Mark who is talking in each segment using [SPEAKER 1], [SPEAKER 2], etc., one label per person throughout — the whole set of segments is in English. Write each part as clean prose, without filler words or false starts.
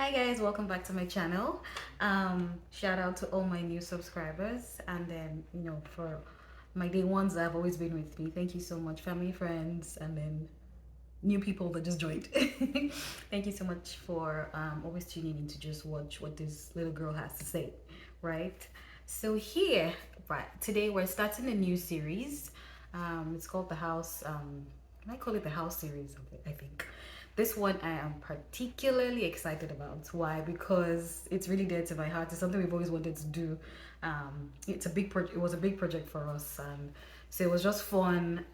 [SPEAKER 1] Hi guys, welcome back to my channel. Shout out to all my new subscribers, and then for my day ones that have always been with me. Thank you so much, family, friends, and then new people that just joined. Thank you so much for always tuning in to just watch what this little girl has to say, right? So here, right today we're starting a new series. It's called the House. I call it the House series. I think. This one I am particularly excited about. Why? Because it's really dear to my heart. It's something we've always wanted to do. It was a big project for us, and so it was just fun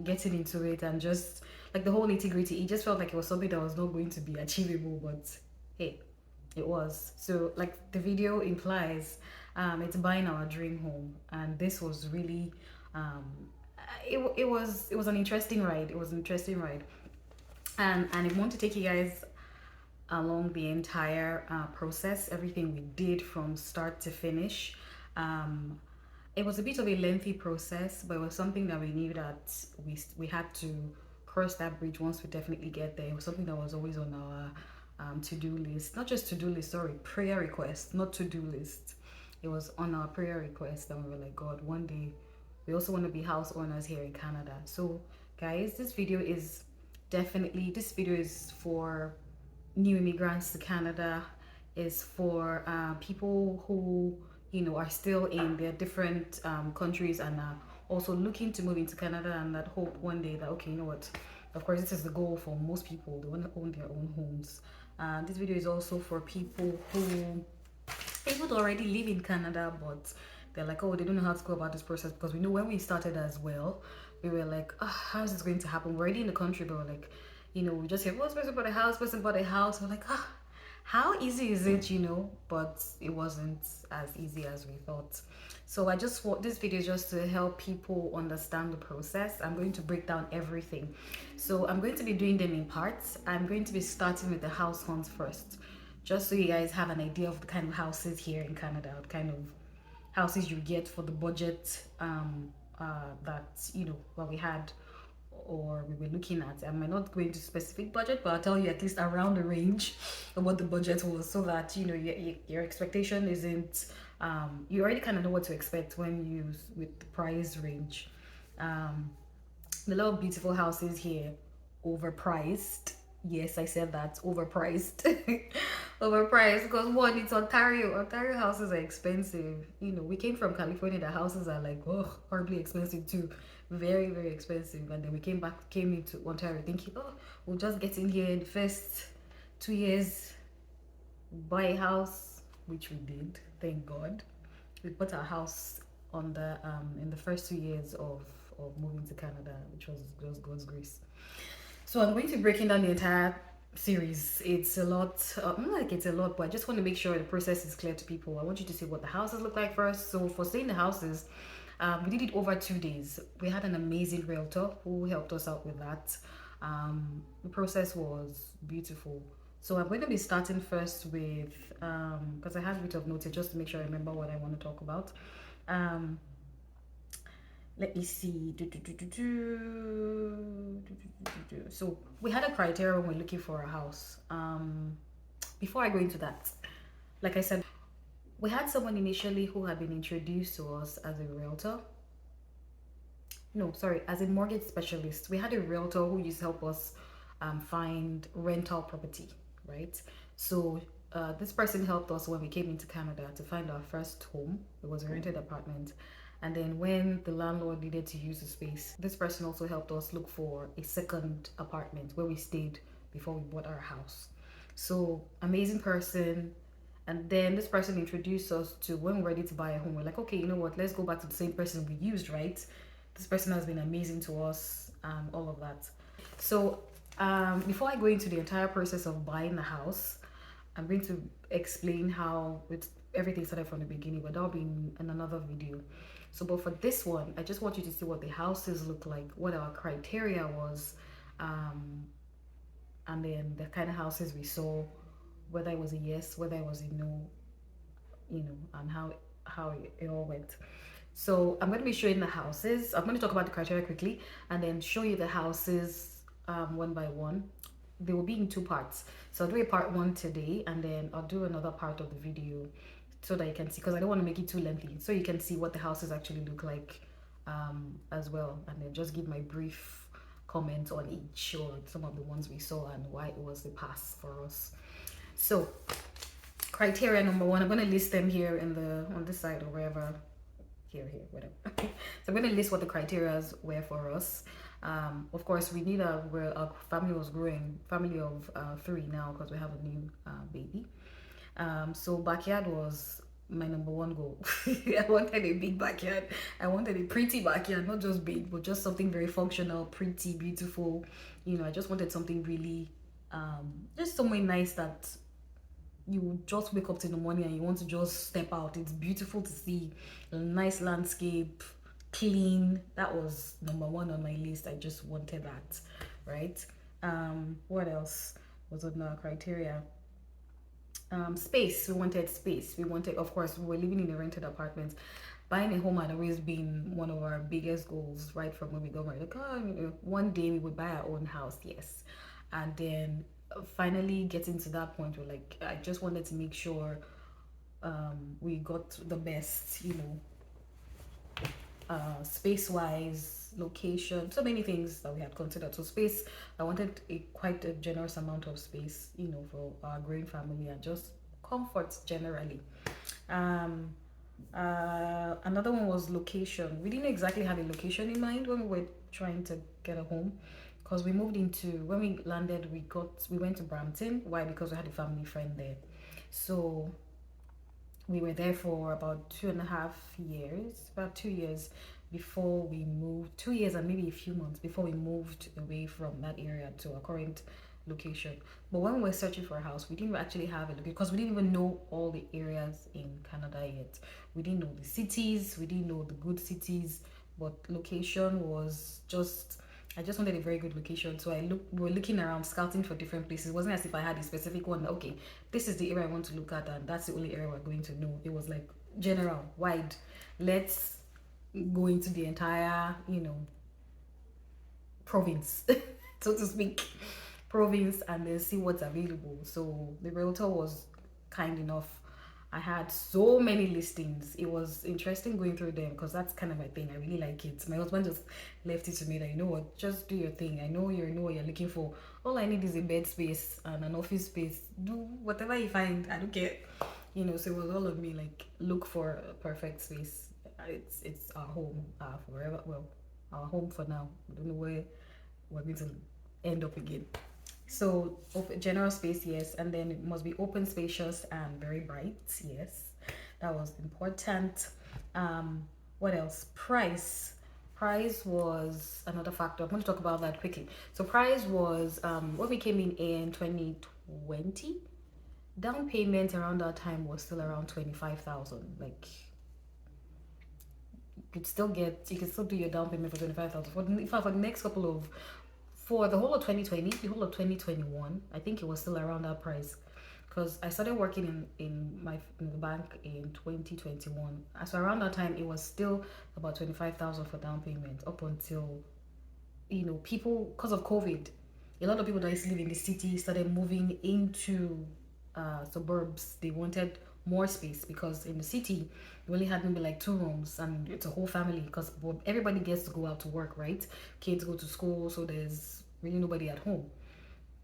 [SPEAKER 1] getting into it and just like the whole nitty gritty. It just felt like it was something that was not going to be achievable, but hey, it was. So like the video implies, it's buying our dream home, and this was really um, it was an interesting ride. It was an interesting ride, and I want to take you guys along the entire process, everything we did from start to finish. Um, it was a bit of a lengthy process, but it was something that we knew that we had to cross that bridge once we definitely get there. It was something that was always on our to-do list, not just to-do list, sorry, prayer request, not to-do list. It was on our prayer request, and we were like, God, one day we also want to be house owners here in Canada. So, guys, this video is for new immigrants to Canada, is for people who are still in their different countries and are also looking to move into Canada, and that hope one day that, okay, you know what, of course this is the goal for most people, they want to own their own homes. This video is also for people who would already live in Canada, but they're like, oh, they don't know how to go about this process, because we know when we started as well, we were like, oh, how is this going to happen? We're already in the country, but we're like, we just hear, oh, this person bought a house, person bought a house. We're like, ah, how easy is it, But it wasn't as easy as we thought. So I just want this video just to help people understand the process. I'm going to break down everything. So I'm going to be doing them in parts. I'm going to be starting with the house hunts first, just so you guys have an idea of the kind of houses here in Canada, the kind of houses you get for the budget that what we had or we were looking at. I might not go into specific budget, but I'll tell you at least around the range of what the budget was, so that your expectation isn't you already kind of know what to expect when you with the price range. um the lot of beautiful houses here, overpriced. Yes, I said that, overpriced. Overpriced because one, it's Ontario. Ontario houses are expensive. We came from California, the houses are like, oh, horribly expensive too. Very, very expensive. And then we came into Ontario thinking, oh, we'll just get in here in the first 2 years, buy a house, which we did, thank God. We bought our house on the in the first 2 years of moving to Canada, which was just God's grace. So I'm going to be breaking down the entire series. It's a lot, not like it's a lot, but I just want to make sure the process is clear to people. I want you to see what the houses look like first. So for staying in the houses, we did it over 2 days. We had an amazing realtor who helped us out with that. The process was beautiful. So I'm going to be starting first with, because I had a bit of notes just to make sure I remember what I want to talk about. Let me see. So we had a criteria when we're looking for a house. Before I go into that, like I said, we had someone initially who had been introduced to us as a realtor. No, sorry, as a mortgage specialist. We had a realtor who used to help us find rental property, right? So this person helped us when we came into Canada to find our first home. It was a rented apartment. And then when the landlord needed to use the space, this person also helped us look for a second apartment where we stayed before we bought our house. So amazing person. And then this person introduced us to, when we're ready to buy a home, we're like, okay, you know what, let's go back to the same person we used, right? This person has been amazing to us, all of that. So before I go into the entire process of buying the house, I'm going to explain how everything started from the beginning, but that'll be in another video. So, but for this one, I just want you to see what the houses look like, what our criteria was, and then the kind of houses we saw, whether it was a yes, whether it was a no, and how it all went. So I'm going to be showing the houses. I'm going to talk about the criteria quickly and then show you the houses one by one. they will be in two parts. So I'll do a part one today, and then I'll do another part of the video so that you can see, because I don't want to make it too lengthy, so you can see what the houses actually look like as well, and then just give my brief comments on each, or some of the ones we saw and why it was the pass for us. So criteria number one, I'm going to list them here in the on this side or wherever, here whatever. So I'm going to list what the criteria were for us. Of course, we need our family was growing, family of 3 now, because we have a new baby. So backyard was my number one goal. I wanted a big backyard. I wanted a pretty backyard, not just big, but just something very functional, pretty, beautiful. I just wanted something really, just somewhere nice that you just wake up in the morning and you want to just step out. It's beautiful to see, a nice landscape, clean. That was number one on my list. I just wanted that, right? What else was on the criteria? Space. We wanted space. Of course, we were living in a rented apartment. Buying a home had always been one of our biggest goals, right from when we got married. Like, one day we would buy our own house, yes. And then finally getting to that point where, like, I just wanted to make sure we got the best, space wise, location, so many things that we had considered. So space, I wanted quite a generous amount of space, for our growing family, and just comfort generally. Another one was location. We didn't exactly have a location in mind when we were trying to get a home, because when we landed, we went to Brampton. Why? Because we had a family friend there. So we were there for about 2.5 years, about 2 years before we moved, 2 years and maybe a few months before we moved away from that area to our current location. But when we were searching for a house, we didn't actually have it, because we didn't even know all the areas in Canada yet. We didn't know the cities, we didn't know the good cities, but location was just, I just wanted a very good location. So we were looking around, scouting for different places. It wasn't as if I had a specific one. Okay, this is the area I want to look at, and that's the only area we're going to know. It was like general, wide. Let's go into the entire, province, so to speak, province, and then see what's available. So the realtor was kind enough. I had so many listings. It was interesting going through them, because that's kind of my thing. I really like it. My husband just left it to me that, you know what, just do your thing. I know you know what you're looking for. All I need is a bed space and an office space. Do whatever you find. I don't care. So it was all of me, like, look for a perfect space. It's our home forever. Well, our home for now. I don't know where we're going to end up again. So general space, yes, and then it must be open, spacious, and very bright. Yes, that was important. What else? Price was another factor. I'm going to talk about that quickly. So price was when we came in 2020, down payment around that time was still around 25,000. Like, you could still do your down payment for 25,000 for the next couple of, for the whole of 2020, the whole of 2021, I think it was still around that price, because I started working in the bank in 2021. So around that time, it was still about 25,000 for down payment, up until, people, because of COVID, a lot of people that used to live in the city started moving into suburbs. They wanted more space, because in the city you only had maybe like 2 rooms, and it's a whole family, because everybody gets to go out to work, right? Kids go to school, so there's really nobody at home.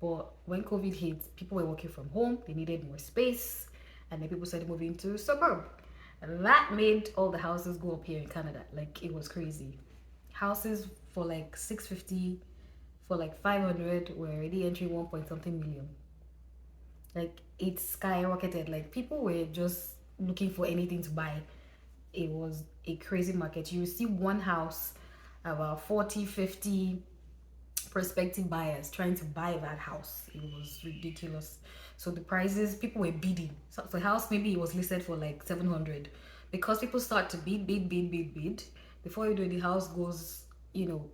[SPEAKER 1] But when COVID hit, people were working from home, they needed more space, and then people started moving to suburb, and that made all the houses go up here in Canada. Like, it was crazy. Houses for like 650, for like 500 were already entering 1 point something million. Like, it skyrocketed. Like, people were just looking for anything to buy. It was a crazy market. You see one house, about 40, 50 prospective buyers trying to buy that house. It was ridiculous. So the prices, people were bidding. So the house, maybe it was listed for like 700, because people start to bid. Before you do it, the house goes,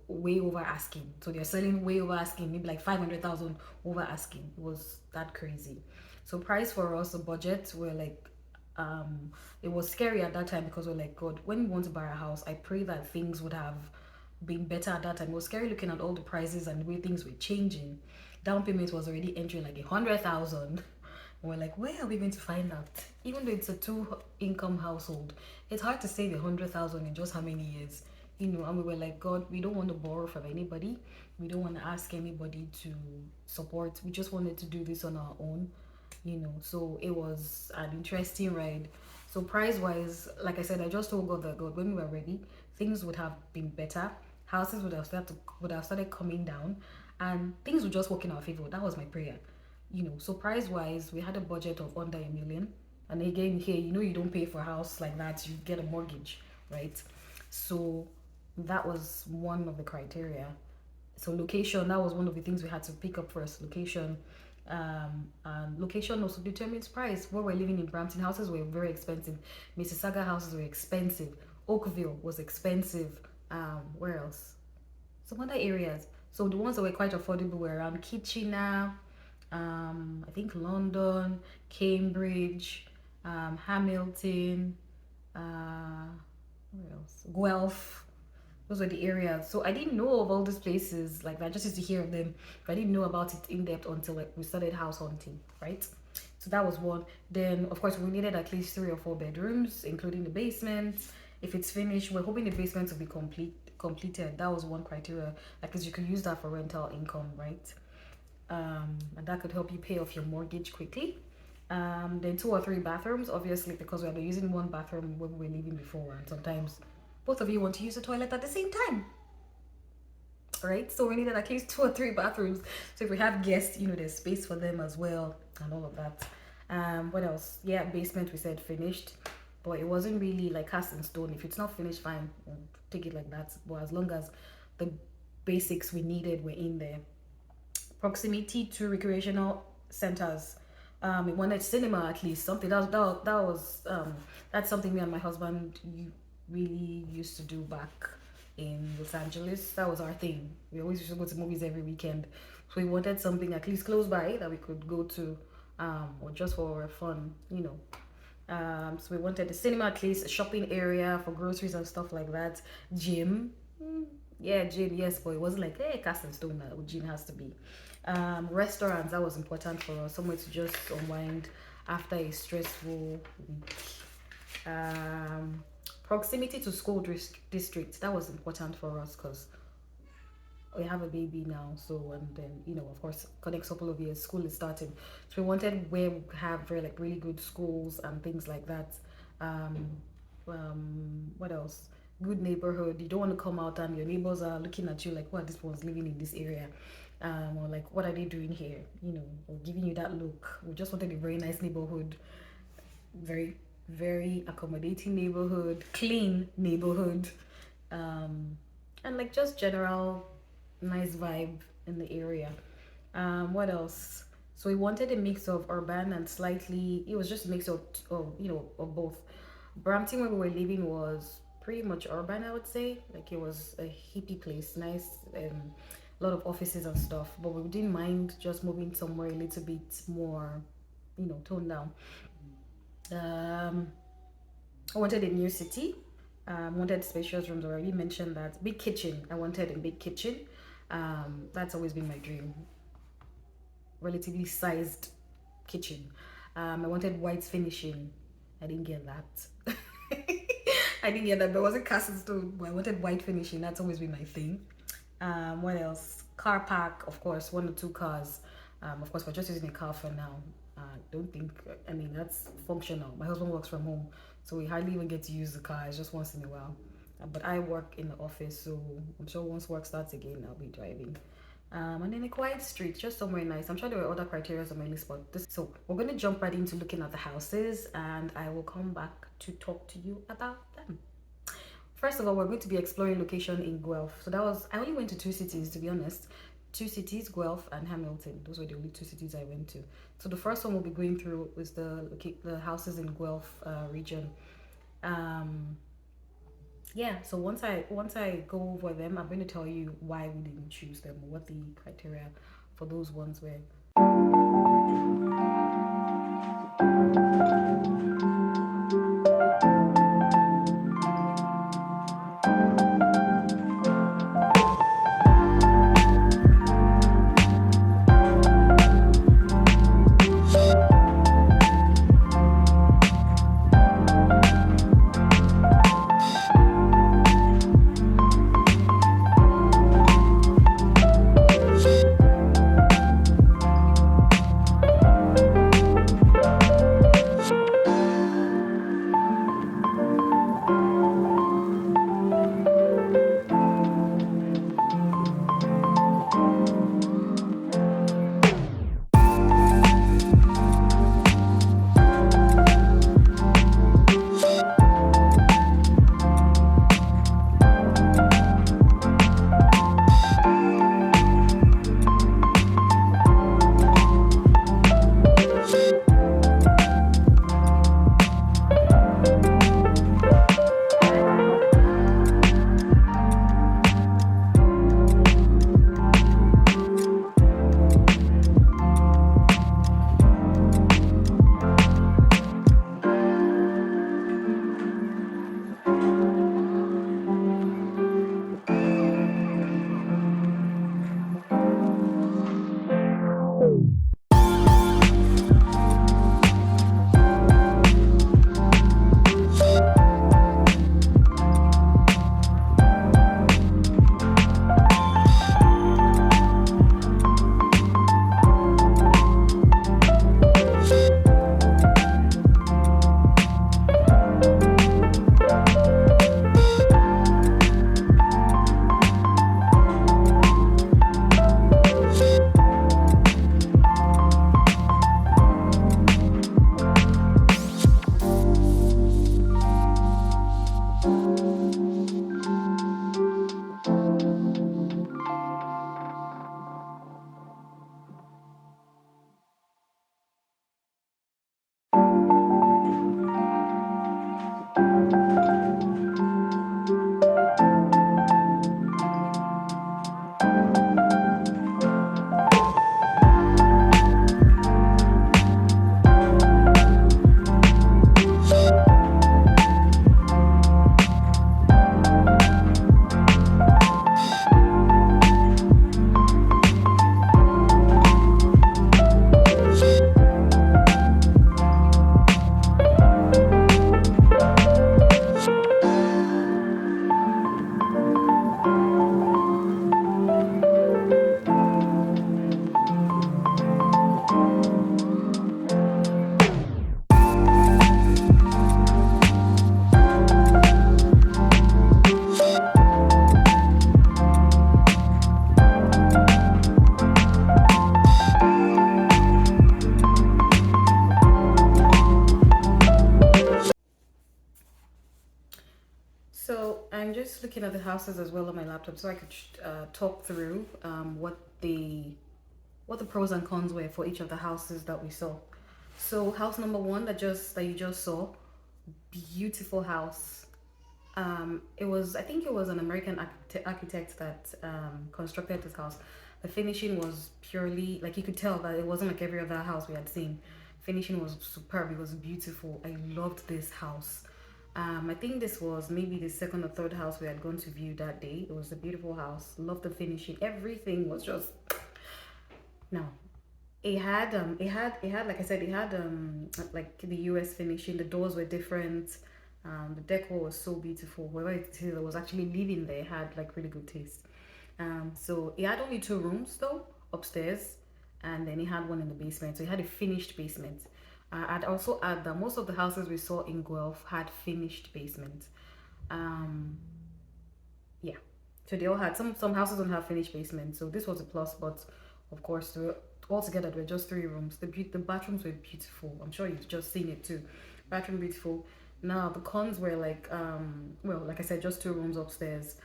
[SPEAKER 1] way over asking. So they're selling way over asking, maybe like 500,000 over asking. It was that crazy. So price for us, the budget, were like, it was scary at that time, because we're like, God, when we want to buy a house, I pray that things would have been better at that time. It was scary looking at all the prices and the way things were changing. down payment was already entering like 100,000. We're like, where are we going to find that? Even though it's a two-income household, it's hard to save 100,000 in just how many years, And we were like, God, we don't want to borrow from anybody. We don't want to ask anybody to support. We just wanted to do this on our own, So it was an interesting ride. So price-wise, like I said, I just told God that God, when we were ready, things would have been better. Houses would have started coming down, and things would just work in our favor. That was my prayer. So price wise, we had a budget of under 1 million. And again, here, you don't pay for a house like that, you get a mortgage, right? So that was one of the criteria. So location, that was one of the things we had to pick up first. Location. And location also determines price. Where we're living in Brampton, houses were very expensive. Mississauga houses were expensive. Oakville was expensive. Where else? Some other areas. So the ones that were quite affordable were around Kitchener, I think London, Cambridge, Hamilton, where else? Guelph. Those were the areas. So I didn't know of all these places like that. I just used to hear of them, but I didn't know about it in depth until we started house hunting, right? So that was one. Then of course we needed at least 3 or 4 bedrooms, including the basement. If it's finished, we're hoping the basement will be completed. That was one criteria, because you could use that for rental income, right? And that could help you pay off your mortgage quickly. Then 2 or 3 bathrooms, obviously, because we had been using one bathroom when we were living before, and sometimes both of you want to use the toilet at the same time, right? So we needed at least 2 or 3 bathrooms. So if we have guests, there's space for them as well, and all of that. What else? Yeah, basement we said finished, but it wasn't really like cast in stone. If it's not finished, fine, we'll take it like that. But as long as the basics we needed were in there. Proximity to recreational centers. We wanted cinema, at least something that's something me and my husband really used to do back in Los Angeles. That was our thing. We always used to go to movies every weekend, so we wanted something at least close by that we could go to, or just for fun, So we wanted a cinema, at least a shopping area for groceries and stuff like that. Gym. Yeah, gym, yes, but it wasn't like, hey, cast in stone, gym has to be. Restaurants, that was important for us, somewhere to just unwind after a stressful week. Proximity to school districts, that was important for us because we have a baby now. So, and then, of course, the next couple of years, school is starting. So we wanted where we have really good schools and things like that. What else? Good neighborhood. You don't want to come out and your neighbors are looking at you like, what, this one's living in this area, or like, what are they doing here, or giving you that look. We just wanted a very nice neighborhood, very, very accommodating neighborhood, clean neighborhood, and like just general nice vibe in the area. What else? So we wanted a mix of urban and slightly, it was just a mix of both. Brampton, where we were living, was pretty much urban, I would say. Like, it was a hippie place, nice, a lot of offices and stuff. But we didn't mind just moving somewhere a little bit more, toned down. I wanted a new city. Wanted spacious rooms. I already mentioned that. Big kitchen. I wanted a big kitchen. That's always been my dream. Relatively sized kitchen. I wanted white finishing. I didn't get that. I didn't get that, but it wasn't cast in stone. But I wanted white finishing. That's always been my thing. What else? Car park, of course, 1 or 2 cars. Of course, we're just using a car for now. Don't think, that's functional. My husband works from home, so we hardly even get to use the car. It's just once in a while. But I work in the office, so I'm sure once work starts again, I'll be driving. And then a quiet street, just somewhere nice. I'm sure there were other criteria on my list, but so we're going to jump right into looking at the houses, and I will come back to talk to you about them. First of all, we're going to be exploring location in Guelph. So I only went to 2 cities, to be honest. 2 cities, Guelph and Hamilton. Those were the only 2 cities I went to. So the first one we'll be going through is the houses in Guelph region. Yeah, so once I go over them, I'm going to tell you why we didn't choose them, or what the criteria for those ones were. I'm just looking at the houses as well on my laptop so I could talk through what the pros and cons were for each of the houses that we saw. So house number one that you just saw, beautiful house. It was, I think it was an American architect that constructed this house. The finishing was purely like you could tell that it wasn't like every other house we had seen. Finishing was superb. It was beautiful. I loved this house. I think this was maybe the second or third house we had gone to view that day. It was a beautiful house. Loved the finishing. Everything was just no. It had like I said, it had like the US finishing. The doors were different. The decor was so beautiful. Whoever it is that was actually living there had like really good taste. So it had only two rooms though upstairs, and then it had one in the basement. So it had a finished basement. I'd also add that most of the houses we saw in Guelph had finished basement. Um, yeah, so they all had some houses don't have finished basement, so this was a plus. But of course, altogether there were just three rooms. The bathrooms were beautiful. I'm sure you've just seen it too. Bathroom beautiful. Now the cons were like well, like I said, just two rooms upstairs.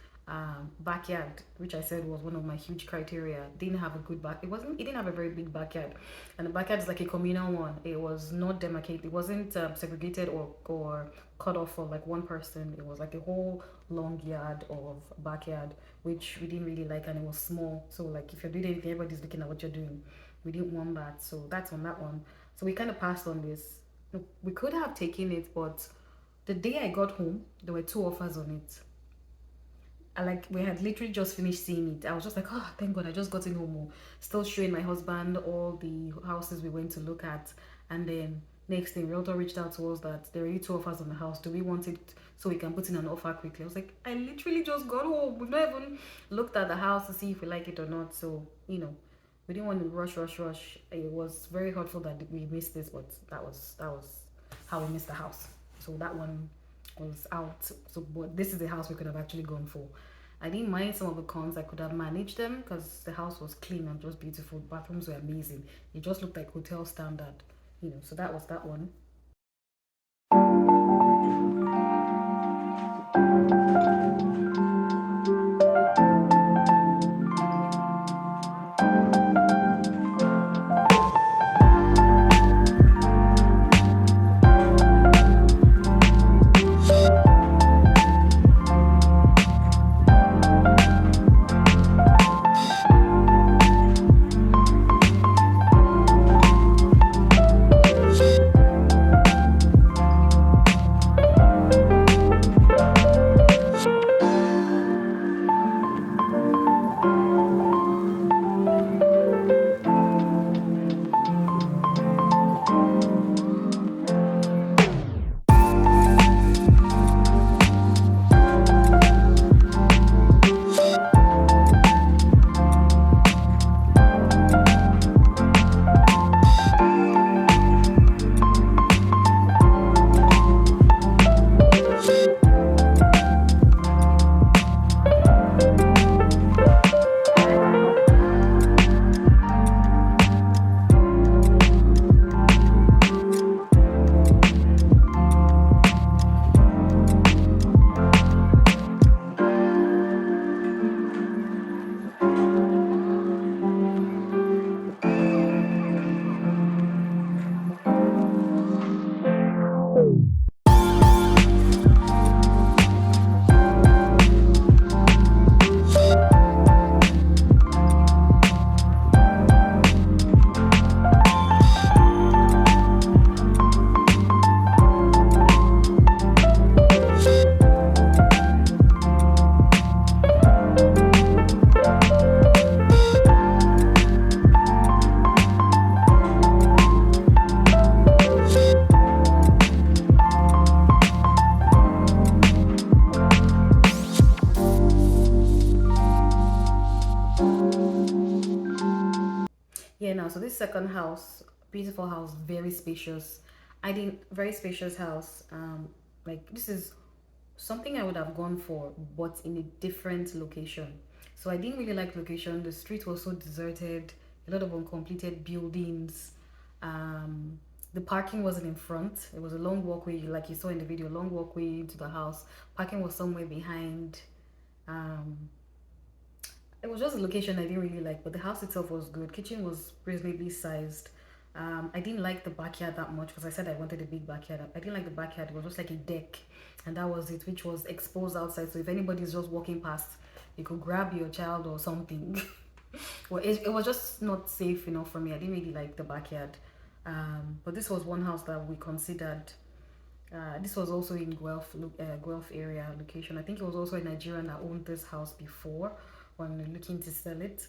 [SPEAKER 1] Backyard, which I said was one of my huge criteria, didn't have a good back. It didn't have a very big backyard, and the backyard is like a communal one. It was not demarcated. It wasn't segregated or cut off for like one person. It was like a whole long yard of backyard, which we didn't really like, and it was small. So like if you're doing anything, everybody's looking at what you're doing. We didn't want that, so that's on that one. So we kind of passed on this. We could have taken it, but the day I got home, there were two offers on it. We had literally just finished seeing it. I was just like, oh, thank God, I just got in home. Oh. Still showing my husband all the houses we went to look at. And then next thing, realtor reached out to us that there are already two offers on the house. Do we want it so we can put in an offer quickly? I was like, I literally just got home. We've not even looked at the house to see if we like it or not. So, we didn't want to rush. It was very hurtful that we missed this, but that was how we missed the house. So that one was out. So, but this is the house we could have actually gone for. I didn't mind some of the cons. I could have managed them because the house was clean and just beautiful. Bathrooms were amazing. It just looked like hotel standard, So that was that one. Yeah, now so this second house, beautiful house, very spacious. I didn't Very spacious house. Like this is something I would have gone for, but in a different location. So I didn't really like location. The street was so deserted, a lot of uncompleted buildings. Um, the parking wasn't in front. It was a long walkway, like you saw in the video, long walkway into the house. Parking was somewhere behind. Um, it was just a location I didn't really like, but the house itself was good. Kitchen was reasonably sized. I didn't like the backyard that much because I said I wanted a big backyard. I didn't like the backyard. It was just like a deck, and that was it, which was exposed outside. So if anybody's just walking past, you could grab your child or something. Well, it was just not safe enough for me. I didn't really like the backyard. But this was one house that we considered. This was also in Guelph area location. I think it was also a Nigerian that owned this house before when looking to sell it.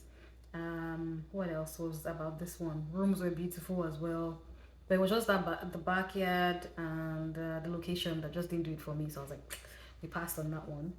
[SPEAKER 1] What else was about this one? Rooms were beautiful as well. But it was just that the backyard and the location that just didn't do it for me. So I was like, we passed on that one.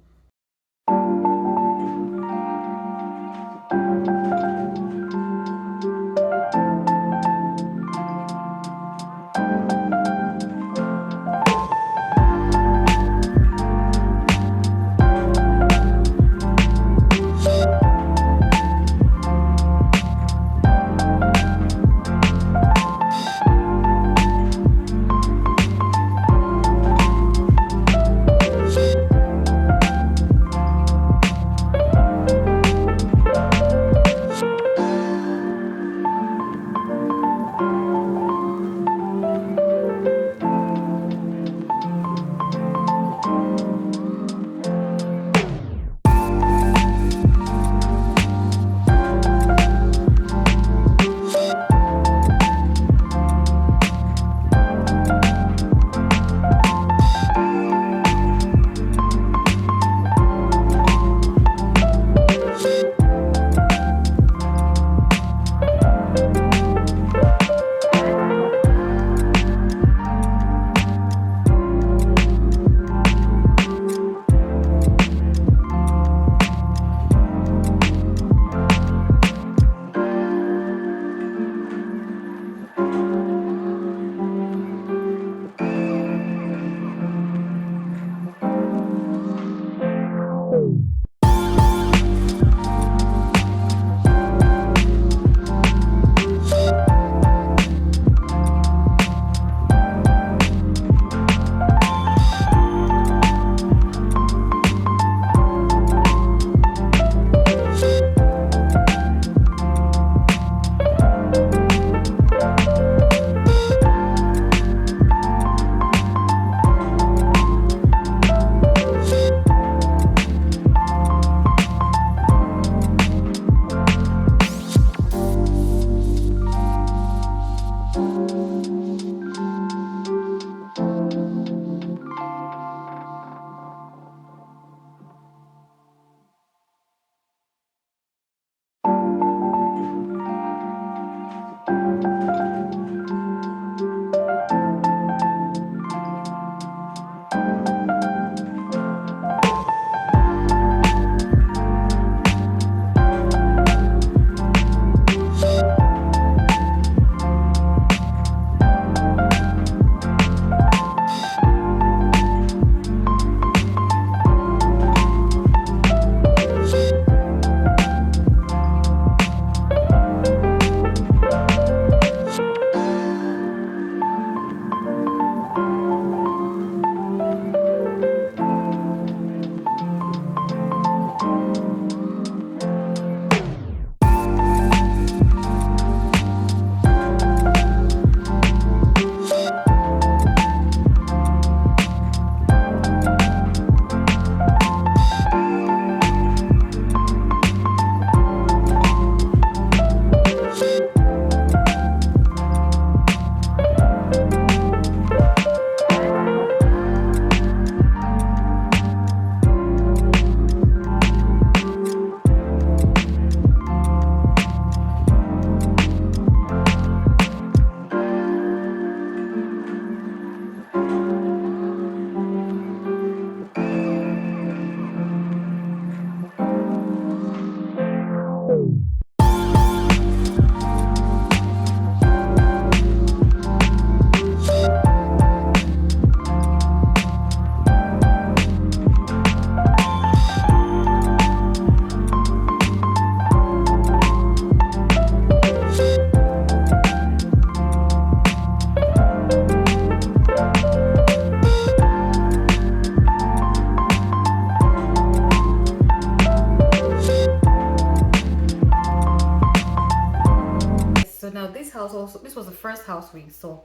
[SPEAKER 1] we saw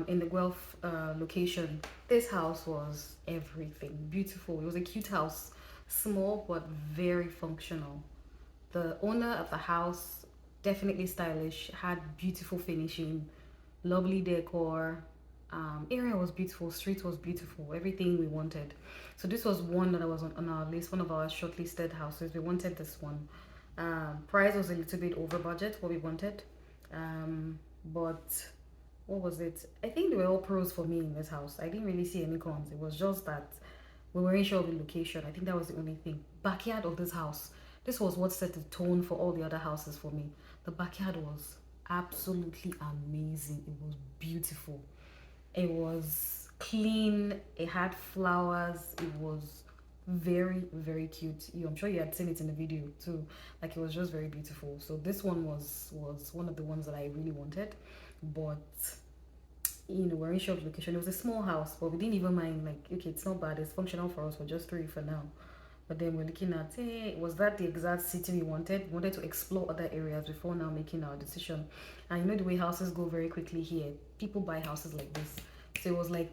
[SPEAKER 1] in the Guelph location. This house was everything. Beautiful. It was a cute house, small but very functional. The owner of the house, definitely stylish, had beautiful finishing, lovely decor. Area was beautiful, street was beautiful, everything we wanted. So this was one that was on our list, one of our shortlisted houses. We wanted this one. Price was a little bit over budget, what we wanted. But what was it? I think they were all pros for me in this house. I didn't really see any cons. It was just that we weren't sure of the location. I think that was the only thing. Backyard of this house. This was what set the tone for all the other houses for me. The backyard was absolutely amazing. It was beautiful. It was clean. It had flowers. It was very, very cute. I'm sure you had seen it in the video too. Like, it was just very beautiful. So this one was one of the ones that I really wanted, but we're in short of location. It was a small house, but we didn't even mind. Like, okay, it's not bad. It's functional for us. We're just three for now. But then we're looking at, hey, was that the exact city we wanted? We wanted to explore other areas before now making our decision. And the way houses go very quickly here. People buy houses like this. So it was like,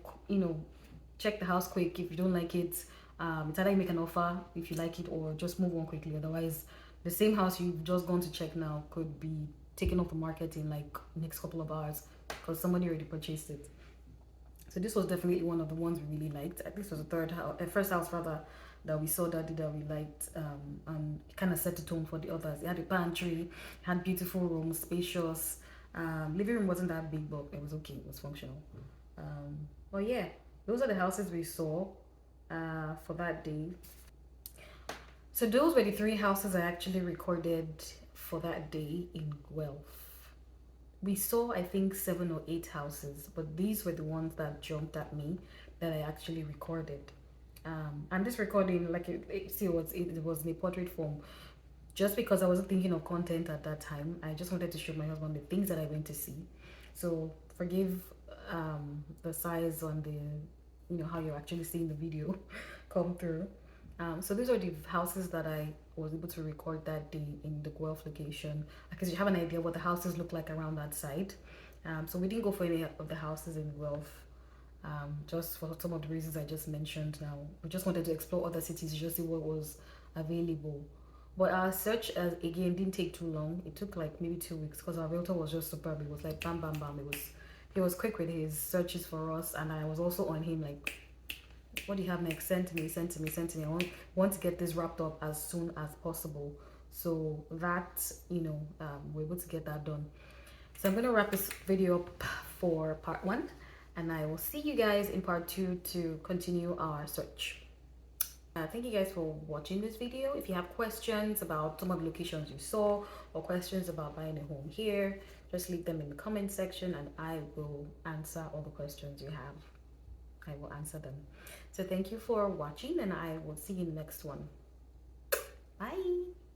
[SPEAKER 1] check the house quick. If you don't like it, it's either you make an offer if you like it, or just move on quickly. Otherwise, the same house you've just gone to check now could be taken off the market in like next couple of hours because somebody already purchased it. So this was definitely one of the ones we really liked. This was the first house rather that we saw that we liked, and it kind of set the tone for the others. It had a pantry, had beautiful rooms, spacious. Living room wasn't that big, but it was okay. It was functional. But yeah, those are the houses we saw for that day. So those were the three houses I actually recorded for that day in Guelph. We saw, I think, 7 or 8 houses, but these were the ones that jumped at me that I actually recorded. And this recording, like, it was in a portrait form, just because I wasn't thinking of content at that time. I just wanted to show my husband the things that I went to see. So forgive the size on the, how you're actually seeing the video come through. So these are the houses that I was able to record that day in the Guelph location, because you have an idea what the houses look like around that side. So we didn't go for any of the houses in Guelph, just for some of the reasons I just mentioned. Now we just wanted to explore other cities, just see what was available. But our search, again, didn't take too long. It took like maybe 2 weeks because our realtor was just superb. It was like bam bam bam. He was quick with his searches for us, and I was also on him like, what do you have next? Send to me. I want to get this wrapped up as soon as possible. So that, we're able to get that done. So I'm going to wrap this video up for part 1, and I will see you guys in part 2 to continue our search. Thank you guys for watching this video. If you have questions about some of the locations you saw, or questions about buying a home here, just leave them in the comment section and I will answer all the questions you have. I will answer them. So thank you for watching, and I will see you in the next one. Bye.